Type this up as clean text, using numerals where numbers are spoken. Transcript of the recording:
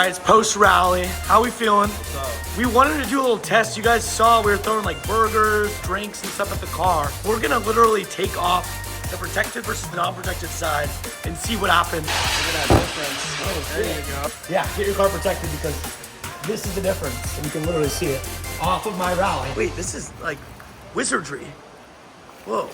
Alright, it's post-rally. How we feeling? We wanted to do a little test. You guys saw we were throwing like burgers, drinks, and stuff at the car. We're gonna literally take off the protected versus the non-protected side and see what happens. Look at that difference. Oh, there you go. Yeah, get your car protected because this is the difference. And you can literally see it off of my rally. Wait, this is like wizardry. Whoa.